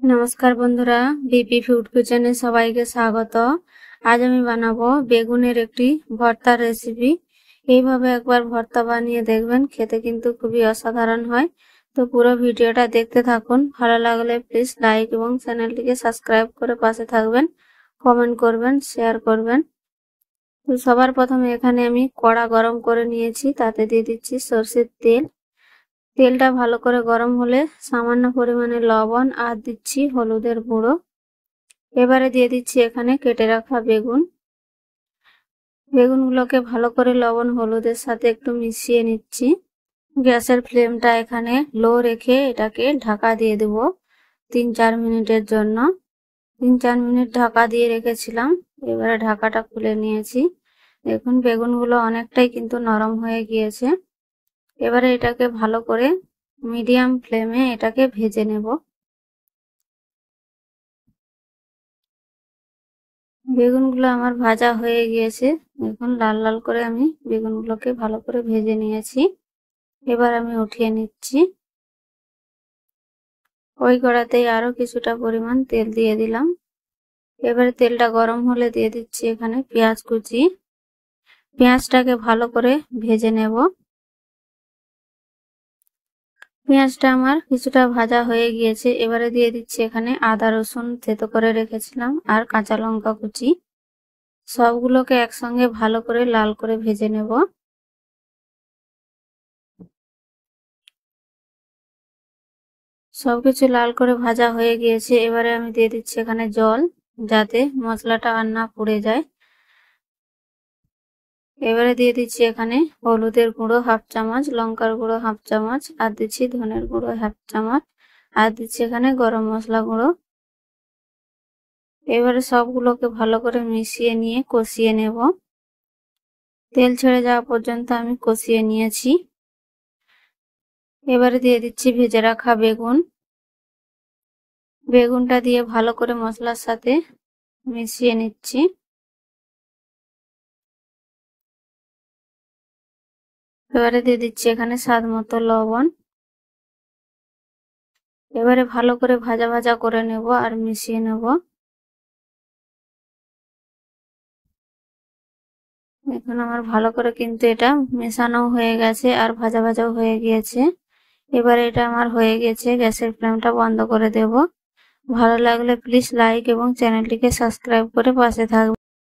নমস্কার বন্ধুরা, BP food কিচেনে সবাইকে স্বাগত। আজ আমি বানাবো বেগুনের একটি ভর্তার রেসিপি। এইভাবে একবার ভর্তা বানিয়ে দেখবেন, খেতে কিন্তু খুবই অসাধারণ হয়। তো পুরো ভিডিওটা দেখতে থাকুন। ভালো লাগলে প্লিজ লাইক এবং চ্যানেলটিকে সাবস্ক্রাইব করে পাশে থাকবেন, কমেন্ট করবেন, শেয়ার করবেন। তো সবার প্রথমে এখানে আমি কড়া গরম করে নিয়েছি, তাতে দিয়ে দিচ্ছি সরষের তেল। তেলটা ভালো করে গরম হলে সামান্য পরিমাণে লবণ আর দিচ্ছি হলুদের গুঁড়ো। এবারে দিয়ে দিচ্ছি এখানে কেটে রাখা বেগুনগুলোকে ভালো করে লবণ হলুদের সাথে একটু মিশিয়ে নিচ্ছি। গ্যাসের ফ্লেমটা এখানে লো রেখে এটাকে ঢাকা দিয়ে দেব 3-4 মিনিটের জন্য। 3-4 মিনিট ঢাকা দিয়ে রেখেছিলাম। এবারে ঢাকাটা খুলে নিয়েছি। দেখুন বেগুনগুলো অনেকটাই কিন্তু নরম হয়ে গিয়েছে। এবারে এটাকে ভালো করে মিডিয়াম ফ্লেমে এটাকে ভেজে নেব। বেগুনগুলো আমার ভাজা হয়ে গিয়েছে। এখন লাল লাল করে আমি বেগুনগুলোকে ভালো করে ভেজে নিয়েছি। এবার আমি উঠিয়ে নিচ্ছি। ওই কড়াতেই আরো কিছুটা পরিমাণ তেল দিয়ে দিলাম। এবারে তেলটা গরম হলে দিয়ে দিচ্ছি এখানে পেঁয়াজ কুচি। পেঁয়াজটাকে ভালো করে ভেজে নেব। পেঁয়াজটা আমার কিছুটা ভাজা হয়ে গিয়েছে। এবারে দিয়ে দিচ্ছি এখানে আদা রসুন থেতো করে রেখেছিলাম আর কাঁচা লঙ্কা কুচি। সবগুলোকে একসঙ্গে ভালো করে লাল করে ভেজে নেব। সবকিছু লাল করে ভাজা হয়ে গিয়েছে। এবারে আমি দিয়ে দিচ্ছি এখানে জল, যাতে মশলাটা আর না পুড়ে যায়। এবারে দিয়ে দিচ্ছি এখানে হলুদের গুঁড়ো 1/2 চামচ, লঙ্কার গুঁড়ো 1/2 চামচ, আর দিচ্ছি ধনের গুঁড়ো 1/2 চামচ, আর দিচ্ছি এখানে গরম মশলা গুঁড়ো। এবারে সবগুলোকে ভালো করে মিশিয়ে নিয়ে কষিয়ে নেব। তেল ছেড়ে যাওয়া পর্যন্ত আমি কষিয়ে নিয়েছি। এবারে দিয়ে দিচ্ছি ভেজে রাখা বেগুনটা দিয়ে ভালো করে মশলার সাথে মিশিয়ে নিচ্ছি। এবারে দিয়ে দিচ্ছি এখানে স্বাদ মতো লবণ। এবারে ভালো করে ভাজা ভাজা করে নেব আর মিশিয়ে নেব। এখন আমার ভালো করে কিন্তু এটা মেশানো হয়ে গেছে আর ভাজা ভাজাও হয়ে গিয়েছে। এবারে এটা আমার হয়ে গেছে। গ্যাসের ফ্লেমটা বন্ধ করে দেব। ভালো লাগলে প্লিজ লাইক এবং চ্যানেলটিকে সাবস্ক্রাইব করে পাশে থাকবেন।